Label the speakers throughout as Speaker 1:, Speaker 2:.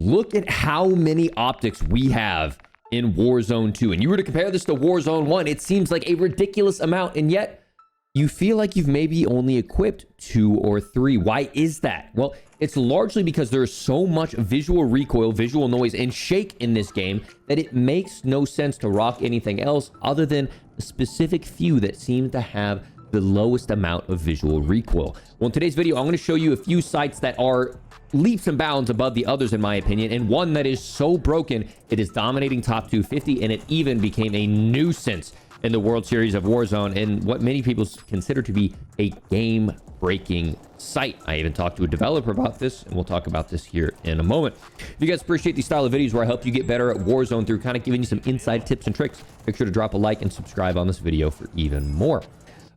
Speaker 1: Look at how many optics we have in Warzone 2. And you were to compare this to Warzone 1, it seems like a ridiculous amount. And yet you feel like you've maybe only equipped 2 or 3. Why is that? Well, it's largely because there's so much visual recoil, visual noise, and shake in this game that it makes no sense to rock anything else other than a specific few that seem to have the lowest amount of visual recoil. Well, in today's video, I'm going to show you a few sites that are leaps and bounds above the others, in my opinion, and one that is so broken, it is dominating top 250, and it even became a nuisance in the World Series of Warzone and what many people consider to be a game-breaking site. I even talked to a developer about this, and we'll talk about this here in a moment. If you guys appreciate these style of videos where I help you get better at Warzone through kind of giving you some inside tips and tricks, make sure to drop a like and subscribe on this video for even more.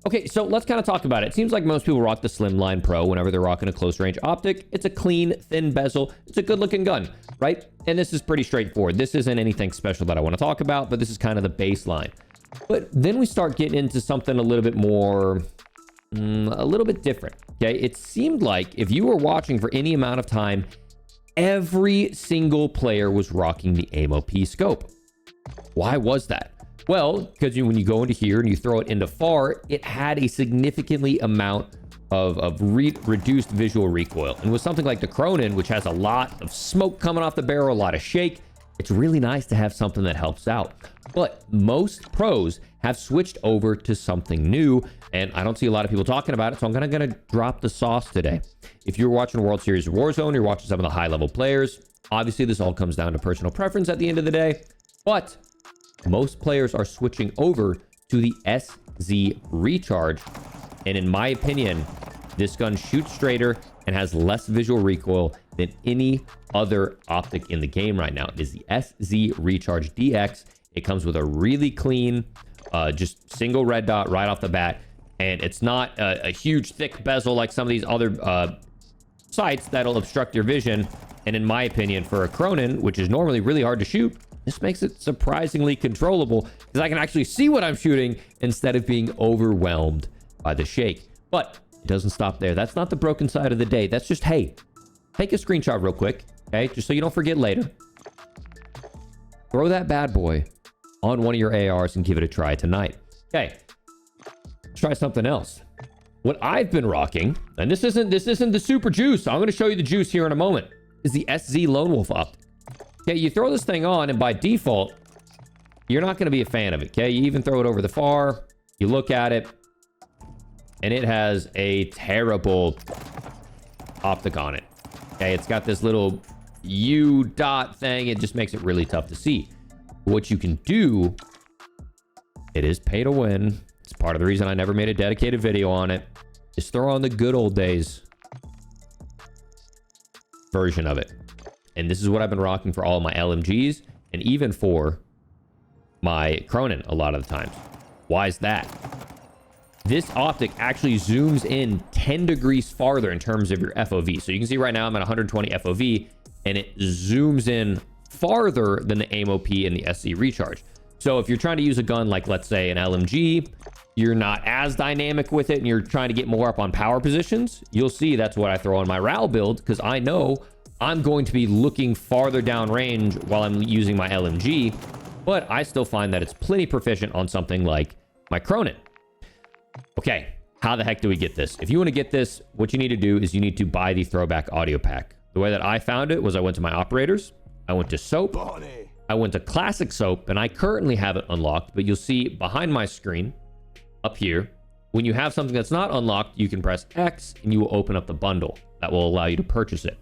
Speaker 1: Okay, so let's kind of talk about it. It seems like most people rock the Slimline Pro whenever they're rocking a close range optic. It's a clean, thin bezel. It's a good looking gun, right? And this is pretty straightforward. This isn't anything special that I want to talk about, but this is kind of the baseline. But then we start getting into something a little bit more, a little bit different, okay? It seemed like if you were watching for any amount of time, every single player was rocking the AIM-OP scope. Why was that? Well, because when you go into here and you throw it into far, it had a significantly amount of reduced visual recoil. And with something like the Cronin, which has a lot of smoke coming off the barrel, a lot of shake, it's really nice to have something that helps out. But most pros have switched over to something new, and I don't see a lot of people talking about it, so I'm gonna drop the sauce today. If you're watching World Series of Warzone, you're watching some of the high-level players. Obviously, this all comes down to personal preference at the end of the day, but most players are switching over to the SZ Recharge, and in my opinion, this gun shoots straighter and has less visual recoil than any other optic in the game right now. It is the SZ Recharge DX. It comes with a really clean, just single red dot right off the bat, and it's not a huge thick bezel like some of these other sights that'll obstruct your vision. And in my opinion, for a Cronin, which is normally really hard to shoot, this makes it surprisingly controllable because I can actually see what I'm shooting instead of being overwhelmed by the shake. But it doesn't stop there. That's not the broken side of the day. That's just, hey, take a screenshot real quick, okay? Just so you don't forget later. Throw that bad boy on one of your ARs and give it a try tonight. Okay, let's try something else. What I've been rocking, and this isn't the super juice. I'm going to show you the juice here in a moment, is the SZ Lone Wolf Optic. Okay, you throw this thing on, and by default, you're not going to be a fan of it, okay? You even throw it over the far, you look at it, and it has a terrible optic on it. Okay, it's got this little U dot thing. It just makes it really tough to see. What you can do, it is pay to win. It's part of the reason I never made a dedicated video on it, is throw on the good old days version of it. And this is what I've been rocking for all of my LMGs and even for my Cronin a lot of the times. Why is that? This optic actually zooms in 10 degrees farther in terms of your FOV. So you can see right now I'm at 120 FOV, and it zooms in farther than the AIM-OP and the SZ Recharge. So if you're trying to use a gun like, let's say, an LMG, you're not as dynamic with it and you're trying to get more up on power positions, you'll see that's what I throw on my RAL build, because I know I'm going to be looking farther down range while I'm using my LMG, but I still find that it's plenty proficient on something like my Cronin. Okay, how the heck do we get this? If you want to get this, what you need to do is you need to buy the throwback audio pack. The way that I found it was I went to my operators, I went to soap, I went to classic soap, and I currently have it unlocked, but you'll see behind my screen up here, when you have something that's not unlocked, you can press X and you will open up the bundle that will allow you to purchase it.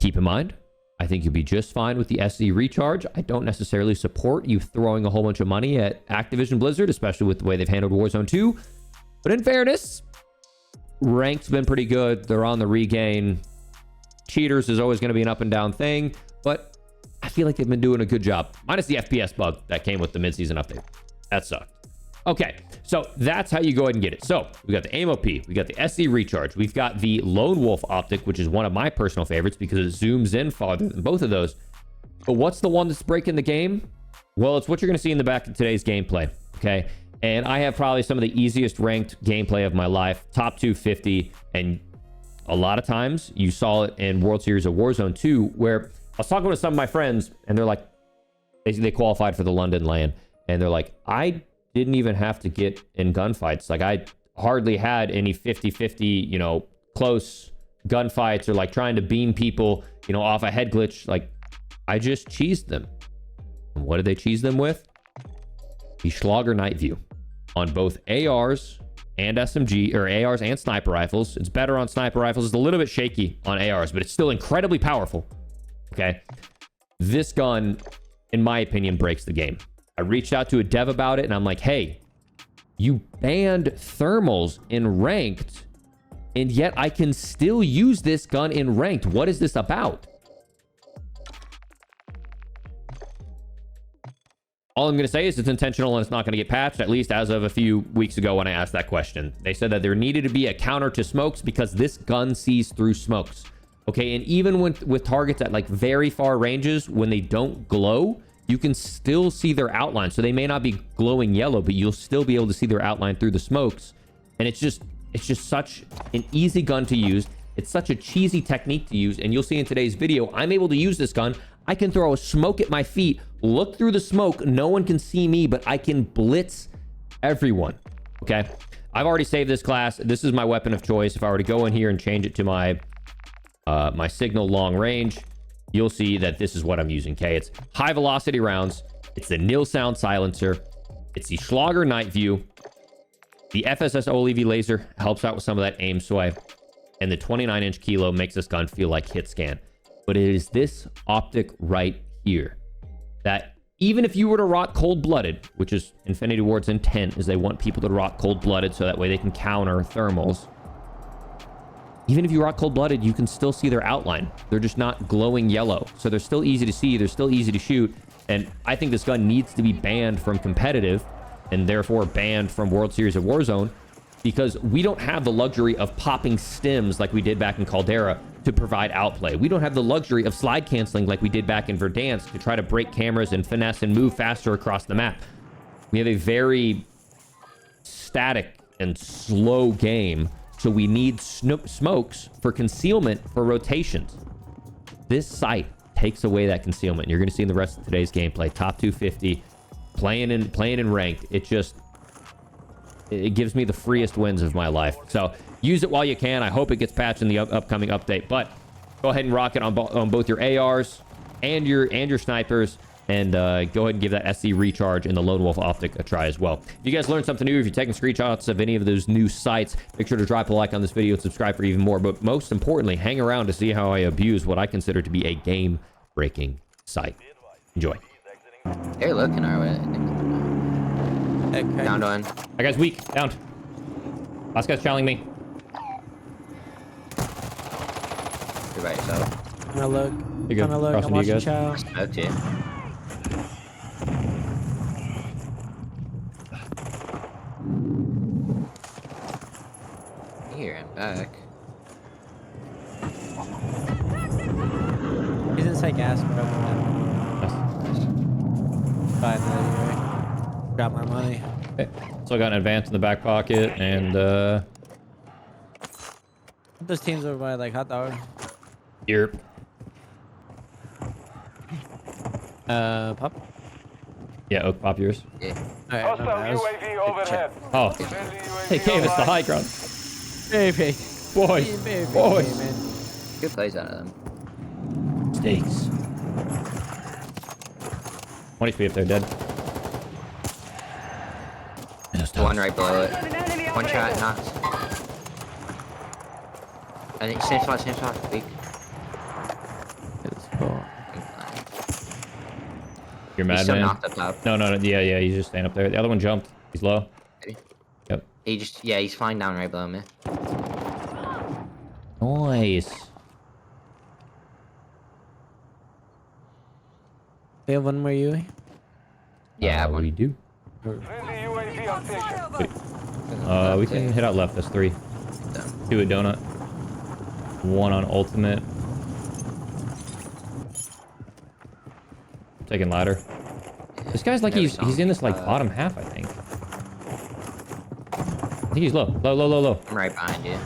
Speaker 1: Keep in mind, I think you'll be just fine with the SZ Recharge. I don't necessarily support you throwing a whole bunch of money at Activision Blizzard, especially with the way they've handled Warzone 2. But in fairness, Ranked's been pretty good. They're on the regain. Cheaters is always going to be an up and down thing, but I feel like they've been doing a good job. Minus the FPS bug that came with the mid-season update. That sucked. Okay, so that's how you go ahead and get it. So we got the AIM-OP, we got the SZ Recharge, we've got the Lone Wolf Optic, which is one of my personal favorites because it zooms in farther than both of those. But what's the one that's breaking the game? Well, it's what you're going to see in the back of today's gameplay, okay? And I have probably some of the easiest ranked gameplay of my life, top 250, and a lot of times you saw it in World Series of Warzone 2, where I was talking with some of my friends and they're like, they qualified for the London LAN, and they're like, I didn't even have to get in gunfights. Like, I hardly had any 50-50, you know, close gunfights or like trying to beam people, you know, off a head glitch. Like, I just cheesed them. And what did they cheese them with? The Schlager Night View on both ARs and SMG, or ARs and sniper rifles. It's better on sniper rifles. It's a little bit shaky on ARs, but it's still incredibly powerful. Okay. This gun, in my opinion, breaks the game. I reached out to a dev about it and I'm like, hey, you banned thermals in ranked, and yet I can still use this gun in ranked. What is this about? All I'm going to say is it's intentional and it's not going to get patched, at least as of a few weeks ago when I asked that question. They said that there needed to be a counter to smokes because this gun sees through smokes. Okay, and even with targets at like very far ranges, when they don't glow, you can still see their outline. So they may not be glowing yellow, but you'll still be able to see their outline through the smokes. And it's just such an easy gun to use. It's such a cheesy technique to use. And you'll see in today's video, I'm able to use this gun. I can throw a smoke at my feet, look through the smoke. No one can see me, but I can blitz everyone. Okay. I've already saved this class. This is my weapon of choice. If I were to go in here and change it to my signal long range, you'll see that this is what I'm using. Okay. It's high velocity rounds. It's the nil sound silencer. It's the Schlager Night View. The FSS OLEV laser helps out with some of that aim sway. And the 29-inch kilo makes this gun feel like hit scan. But it is this optic right here that even if you were to rock Coldblooded, which is Infinity Ward's intent, is they want people to rock Coldblooded so that way they can counter thermals. Even if you rock Coldblooded, you can still see their outline. They're just not glowing yellow. So they're still easy to see. They're still easy to shoot. And I think this gun needs to be banned from competitive and therefore banned from World Series of Warzone, because we don't have the luxury of popping stims like we did back in Caldera to provide outplay. We don't have the luxury of slide canceling like we did back in Verdansk to try to break cameras and finesse and move faster across the map. We have a very static and slow game, so we need smokes for concealment for rotations. This sight takes away that concealment. You're going to see in the rest of today's gameplay, top 250, playing in ranked. It gives me the freest wins of my life. So use it while you can. I hope it gets patched in the upcoming update, but go ahead and rock it on both your ARs and your snipers, and go ahead and give that SC recharge in the Lone Wolf Optic a try as well. If you guys learned something new, if you're taking screenshots of any of those new sites, make sure to drop a like on this video and subscribe for even more. But most importantly, hang around to see how I abuse what I consider to be a game-breaking site. Enjoy.
Speaker 2: They're looking our way. Okay. Down one.
Speaker 1: That guy's weak. Downed. Last guy's challenging me.
Speaker 2: You're right, so.
Speaker 3: I'm gonna look.
Speaker 1: You go.
Speaker 3: I'm watching chow.
Speaker 2: Okay. Here, I'm back.
Speaker 3: He's inside gas, bro. Fine, anyway. Got my money.
Speaker 1: Okay. So I got an advance in the back pocket, and
Speaker 3: Those teams over by like hot dog.
Speaker 1: here.
Speaker 3: Pop.
Speaker 1: Yeah, Oak, pop yours.
Speaker 2: Yeah.
Speaker 3: Alright,
Speaker 4: UAV overhead.
Speaker 1: Oh, hey, Cave, it's the high ground.
Speaker 3: baby.
Speaker 1: Boys,
Speaker 3: Baby,
Speaker 1: boys.
Speaker 3: man.
Speaker 2: Good plays out of them.
Speaker 1: Steaks. 1 HP up there, dead.
Speaker 2: One right below it. One shot, knocked. I think same spot, weak.
Speaker 3: It's cool.
Speaker 1: You're
Speaker 2: He's
Speaker 1: mad,
Speaker 2: still
Speaker 1: man?
Speaker 2: knocked up top.
Speaker 1: No, yeah, he's just staying up there. The other one jumped. He's low. Yep.
Speaker 2: He's flying down right below me.
Speaker 1: Nice.
Speaker 3: They have one more UE?
Speaker 2: Yeah,
Speaker 1: What do you do?
Speaker 4: Friendly UAV on station.
Speaker 1: We can hit out left. That's 3. 2 at donut. 1 on ultimate. Taking ladder. This guy's like he's in this like bottom half, I think. I think he's low. Low.
Speaker 2: I'm right behind you.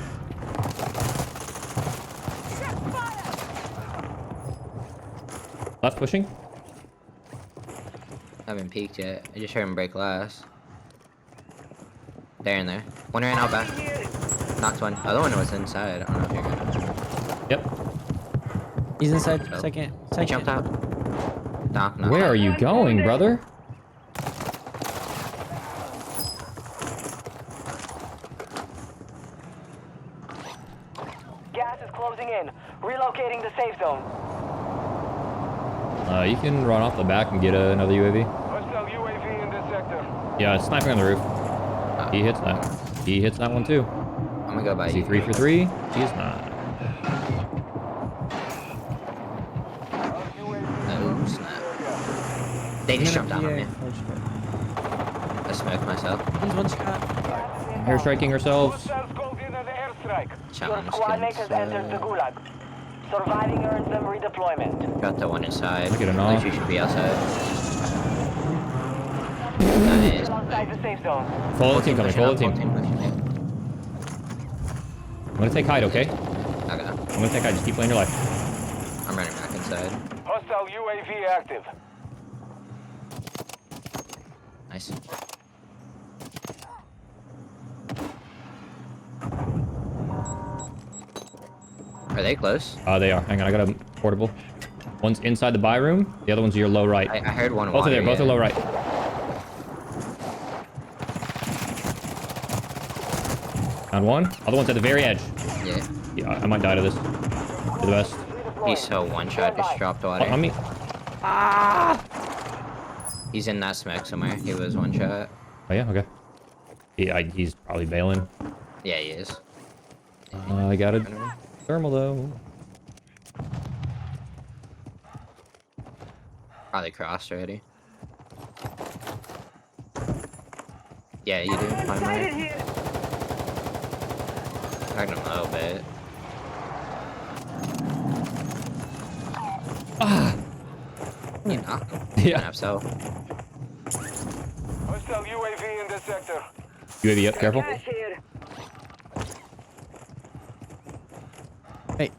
Speaker 1: Left pushing.
Speaker 2: Haven't peeked yet. I just heard him break glass. There and there. One ran out back. Knocked one. The other one was inside. I don't know if you're gonna.
Speaker 1: Yep.
Speaker 3: He's inside.
Speaker 2: Oh.
Speaker 3: Second.
Speaker 2: He jumped out. Knock.
Speaker 1: Where are you going, brother?
Speaker 5: Gas is closing in. Relocating the safe zone.
Speaker 1: You can run off the back and get another UAV.
Speaker 4: Hostile UAV in this sector.
Speaker 1: Yeah, it's sniping on the roof. He hits that. He hits that one too.
Speaker 2: I'm gonna go by
Speaker 1: Is he
Speaker 2: you.
Speaker 1: 3 for 3? He is not.
Speaker 2: Oh, snap. They just jumped down on me. I smoked myself.
Speaker 3: He's one shot.
Speaker 1: Air striking ourselves.
Speaker 4: Hostiles called in an airstrike.
Speaker 5: Your
Speaker 2: Challenge.
Speaker 5: squad mate has entered the gulag. Surviving earns them redeployment.
Speaker 2: Got the one inside.
Speaker 1: Look at it
Speaker 2: At
Speaker 1: all.
Speaker 2: least you should be outside. Nice.
Speaker 5: Still outside the safe zone.
Speaker 1: Follow the team coming. Follow the team.
Speaker 2: pushing.
Speaker 1: I'm gonna take hide, okay?
Speaker 2: Okay.
Speaker 1: I'm gonna take hide. Just keep playing your life.
Speaker 2: I'm running back inside.
Speaker 4: Hostile UAV active.
Speaker 2: Nice. Are they close?
Speaker 1: They are. Hang on, I got a portable. One's inside the buy room. The other one's your low right.
Speaker 2: I heard one.
Speaker 1: Both are there.
Speaker 2: water,
Speaker 1: Both are
Speaker 2: yeah.
Speaker 1: low right. Found one. Other one's at the very edge.
Speaker 2: Yeah.
Speaker 1: Yeah, I might die to this. You're the best.
Speaker 2: He's so one shot. Just dropped water.
Speaker 1: On me.
Speaker 2: He's in that smoke somewhere. He was one shot.
Speaker 1: Oh yeah. Okay. He's probably bailing.
Speaker 2: Yeah, he is.
Speaker 1: I got a thermal though.
Speaker 2: Probably crossed already. Yeah, you do. Climb right. Tagged him a little bit. You knocked him.
Speaker 1: Yeah.
Speaker 2: Enough so.
Speaker 4: Hostile UAV in this sector.
Speaker 1: UAV up. Careful.
Speaker 5: Here.
Speaker 3: Hey.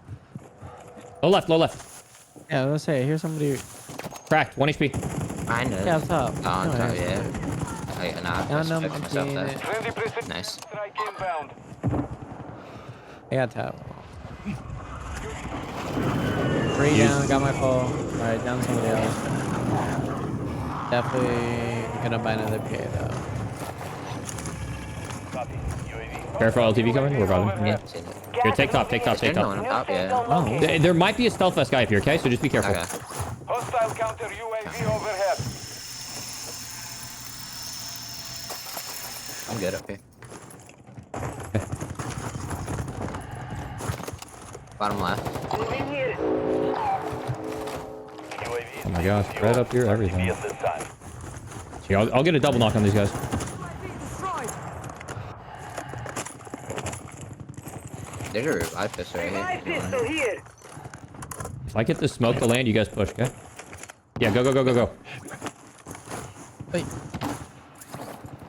Speaker 1: Low left. Low left.
Speaker 3: Yeah, let's say. Here's somebody.
Speaker 1: Cracked. 1 HP.
Speaker 2: I know.
Speaker 3: Yeah, up top.
Speaker 2: Oh, on
Speaker 3: No,
Speaker 2: top,
Speaker 3: yeah.
Speaker 2: yeah. I
Speaker 3: Down them,
Speaker 2: smoked myself
Speaker 3: emptying
Speaker 2: there.
Speaker 3: it.
Speaker 4: Friendly precision
Speaker 2: Nice.
Speaker 4: strike inbound.
Speaker 3: I got top. 3 down. Got my fall. Alright, down somebody else. Definitely gonna buy another PA though.
Speaker 4: Copy. UAV.
Speaker 1: Careful. LTV coming. We're probably.
Speaker 2: Yeah,
Speaker 1: Yeah.
Speaker 2: seen it.
Speaker 1: Here, take top. Take top. Take
Speaker 2: There's no one
Speaker 1: top.
Speaker 2: on top, yeah.
Speaker 3: Oh.
Speaker 1: There might be a stealth vest guy up here. Okay, so just be careful.
Speaker 2: Okay.
Speaker 4: Hostile counter UAV overhead.
Speaker 2: I'm good up here. Bottom left.
Speaker 5: Moving here.
Speaker 4: UAV.
Speaker 1: Oh my gosh, right up here, everything.
Speaker 4: At this time.
Speaker 1: Here, I'll get a double knock on these guys.
Speaker 2: There's a revive pistol right
Speaker 5: Revive
Speaker 2: here.
Speaker 5: pistol here.
Speaker 1: If I get the smoke to land, you guys push, okay? Yeah, go, go, go, go, go.
Speaker 3: Wait.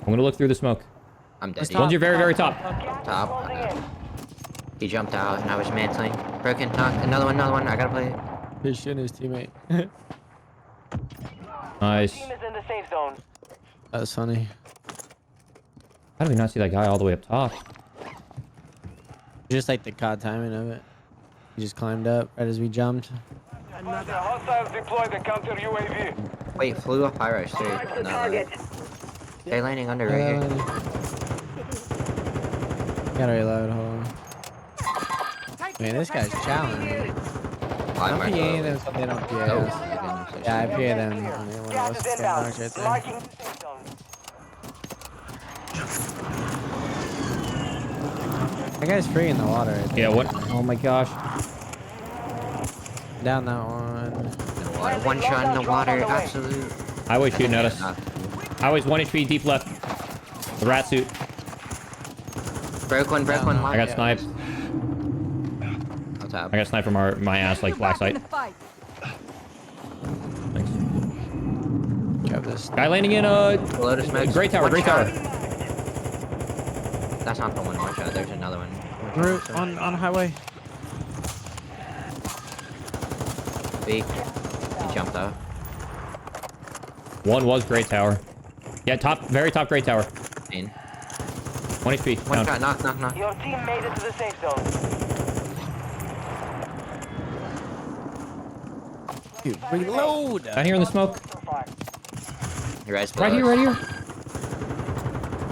Speaker 1: I'm gonna look through the smoke.
Speaker 2: I'm dead.
Speaker 1: One's your very, very top.
Speaker 5: Gas is
Speaker 2: Top.
Speaker 5: closing in.
Speaker 2: He jumped out and I was mantling. Broken, knocked. Another one. I gotta play it.
Speaker 3: He's shooting his teammate.
Speaker 1: Nice.
Speaker 5: Team is in the safe zone.
Speaker 3: That's funny.
Speaker 1: How did we not see that guy all the way up top?
Speaker 3: Just like the COD timing of it. He just climbed up right as we jumped.
Speaker 4: The hostiles deploy the counter UAV.
Speaker 2: Wait, flew up high rush too.
Speaker 5: The
Speaker 2: No,
Speaker 5: target.
Speaker 2: they're landing under right here.
Speaker 3: Gotta reload, hold on. Man, this guy's challenging.
Speaker 2: Why
Speaker 3: I'm
Speaker 2: am I
Speaker 3: PAing
Speaker 2: low?
Speaker 3: them so they don't PA
Speaker 2: Oh,
Speaker 3: us.
Speaker 2: goodness,
Speaker 3: Yeah, I
Speaker 2: there's-
Speaker 3: PA them when they want
Speaker 5: Gas
Speaker 3: us
Speaker 5: is
Speaker 3: to get
Speaker 5: inbound.
Speaker 3: knocked right there.
Speaker 5: Marking the safe zone.
Speaker 3: That guy's free in the water. Right there.
Speaker 1: Yeah, what? Oh my gosh.
Speaker 3: Down that one.
Speaker 2: The water. One shot in the water. Absolute.
Speaker 1: Highway shooting at us.
Speaker 2: Knocked.
Speaker 1: Highway's 1 HP deep left. The rat suit.
Speaker 2: Broke one.
Speaker 3: Down
Speaker 1: I got sniped.
Speaker 2: On top.
Speaker 1: I got sniped from my ass, like black sight. Thanks.
Speaker 3: Grab this.
Speaker 1: Guy landing in
Speaker 2: Load of smokes.
Speaker 1: Great tower,
Speaker 2: One
Speaker 1: great
Speaker 2: shot.
Speaker 1: tower.
Speaker 2: That's not the one shot. There's another one.
Speaker 3: Route on highway.
Speaker 2: Weak. He jumped out.
Speaker 1: One was Great Tower. Yeah, very top Great Tower.
Speaker 2: 1
Speaker 1: HP. Down.
Speaker 2: shot, knock.
Speaker 5: Your team made it to the safe zone.
Speaker 3: Dude, reload.
Speaker 1: Down here in the smoke.
Speaker 2: You guys
Speaker 1: Right here, right here.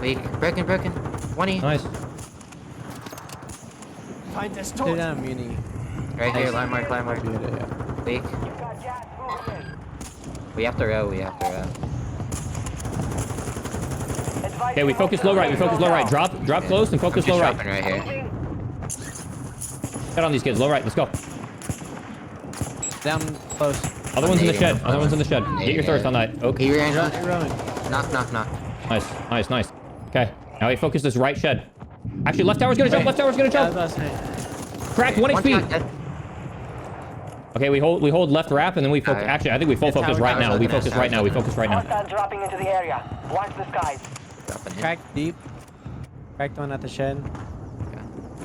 Speaker 2: Weak. Broken. 20.
Speaker 1: Nice.
Speaker 3: Stay down, Muni.
Speaker 2: Right here, landmark.
Speaker 3: Yeah.
Speaker 2: Weak.
Speaker 5: You got gas moving in.
Speaker 2: We have to row.
Speaker 1: Okay, we focus low right. Drop close and focus low right.
Speaker 2: Dropping right here.
Speaker 1: Get on these kids. Low right. Let's go.
Speaker 3: Down close.
Speaker 1: Other one's in the shed.
Speaker 2: Nading.
Speaker 1: Get your thirst on that. Okay.
Speaker 2: He ran.
Speaker 3: You're running.
Speaker 2: Knock.
Speaker 1: Nice. Okay. Now we focus this right shed. Actually, left tower's gonna jump.
Speaker 3: Yeah, I was about to say.
Speaker 1: Cracked. 1
Speaker 2: One
Speaker 1: HP.
Speaker 2: shot dead.
Speaker 1: Okay, we hold left wrap and then we focus.
Speaker 2: Alright.
Speaker 1: Actually, I think we full focus right now. We focus right now.
Speaker 5: Hostiles dropping into the area. Watch the skies.
Speaker 2: Dropping in.
Speaker 3: Cracked deep. Cracked one at the shed.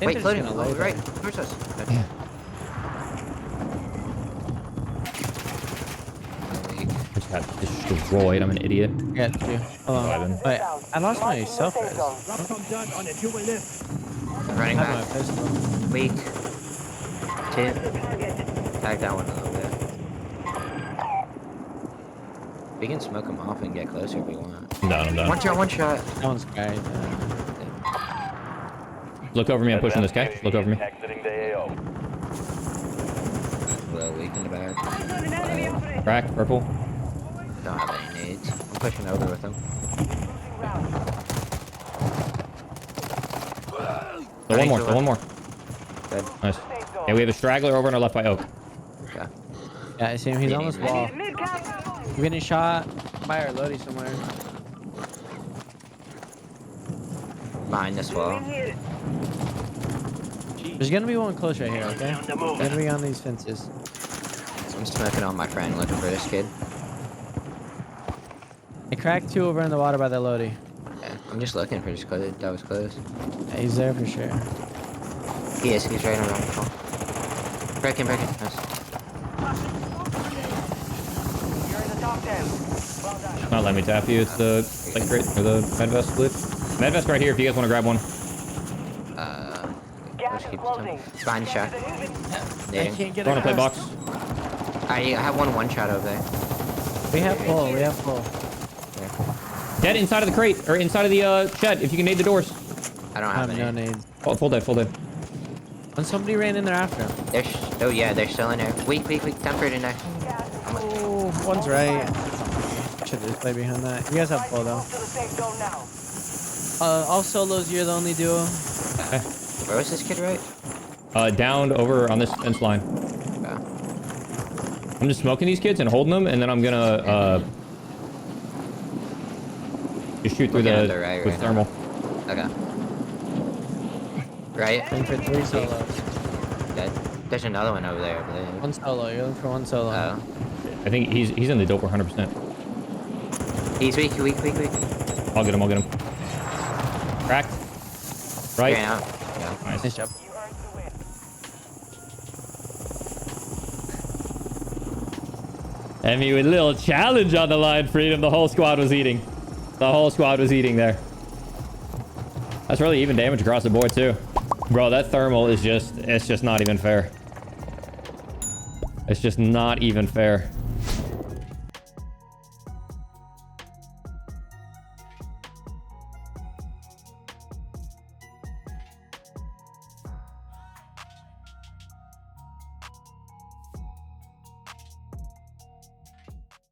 Speaker 2: Wait, floating.
Speaker 3: Gonna load
Speaker 2: Right. Where's us?
Speaker 1: Yeah. Just got destroyed. I'm an idiot.
Speaker 3: Yeah, two. Hold on.
Speaker 1: Ivan.
Speaker 3: Wait, I lost my self.
Speaker 5: Safe zone.
Speaker 2: Running
Speaker 3: I have my
Speaker 2: back.
Speaker 3: pistol.
Speaker 2: Weak. 2. Tag that one a little bit. We can smoke them off and get closer if we want.
Speaker 1: I'm done.
Speaker 2: One shot.
Speaker 3: That one's great.
Speaker 1: Look over me. I'm pushing this guy. Look over me.
Speaker 4: Exiting the AO.
Speaker 2: Well, weak in the back.
Speaker 1: Crack. Purple.
Speaker 2: Don't have any nades. I'm pushing over with them.
Speaker 1: Still one more.
Speaker 2: Good.
Speaker 1: Nice. Okay, we have a straggler over on our left by Oak.
Speaker 2: Okay.
Speaker 3: Yeah, I see him. He's on this wall. You're getting shot by our Lodi somewhere.
Speaker 2: Behind this wall.
Speaker 3: There's gonna be one close right here, okay? There's gonna be on these fences.
Speaker 2: I'm smoking on my friend looking for this kid.
Speaker 3: I cracked 2 over in the water by the Lodi.
Speaker 2: Yeah, I'm just looking for this close. That was close.
Speaker 3: Yeah, he's there for sure.
Speaker 2: He is. He's right around the wall. Breaking. Nice.
Speaker 5: You're in the top 10. Well done.
Speaker 1: Not letting me tap you. It's the like crate or the medvest split. Medvest right here if you guys want to grab one.
Speaker 5: Gas
Speaker 2: Let's
Speaker 5: is
Speaker 2: keep
Speaker 5: closing.
Speaker 2: Fine shot.
Speaker 3: I
Speaker 2: Nading.
Speaker 3: can't get
Speaker 1: Want to play
Speaker 3: across.
Speaker 1: box?
Speaker 2: I have one shot over there.
Speaker 3: We have full.
Speaker 1: Dead inside of the crate or inside of the shed. If you can nade the doors.
Speaker 2: I don't
Speaker 3: I
Speaker 2: have
Speaker 3: have
Speaker 2: any.
Speaker 3: no nades.
Speaker 1: Oh, full dead.
Speaker 3: When somebody ran in there after him.
Speaker 2: Oh yeah, they're still in there. Weak. Tempered in there.
Speaker 3: Oh, one's right. Should just play behind that. You guys have full though.
Speaker 5: Move to the safe zone now.
Speaker 3: All solos, you're the only duo.
Speaker 2: Where was this kid right?
Speaker 1: Downed over on this fence line.
Speaker 2: Okay.
Speaker 1: I'm just smoking these kids and holding them, and then I'm gonna just shoot through
Speaker 2: Looking at
Speaker 1: the
Speaker 2: the right
Speaker 1: with
Speaker 2: right
Speaker 1: thermal.
Speaker 2: Okay. Right?
Speaker 3: Looking for 3 solos.
Speaker 2: Dead. There's another one over there, I believe.
Speaker 3: One solo. You're looking for one solo.
Speaker 2: Oh.
Speaker 1: I think he's in the dope 100%.
Speaker 2: He's weak.
Speaker 1: I'll get him. Cracked. Right.
Speaker 2: Ran out. Yeah.
Speaker 1: Nice.
Speaker 3: Nice job.
Speaker 5: You earned the win.
Speaker 1: I mean, with a little challenge on the line, Freedom. The whole squad was eating. There. That's really even damage across the board too. Bro, that thermal is it's just not even fair. It's just not even fair.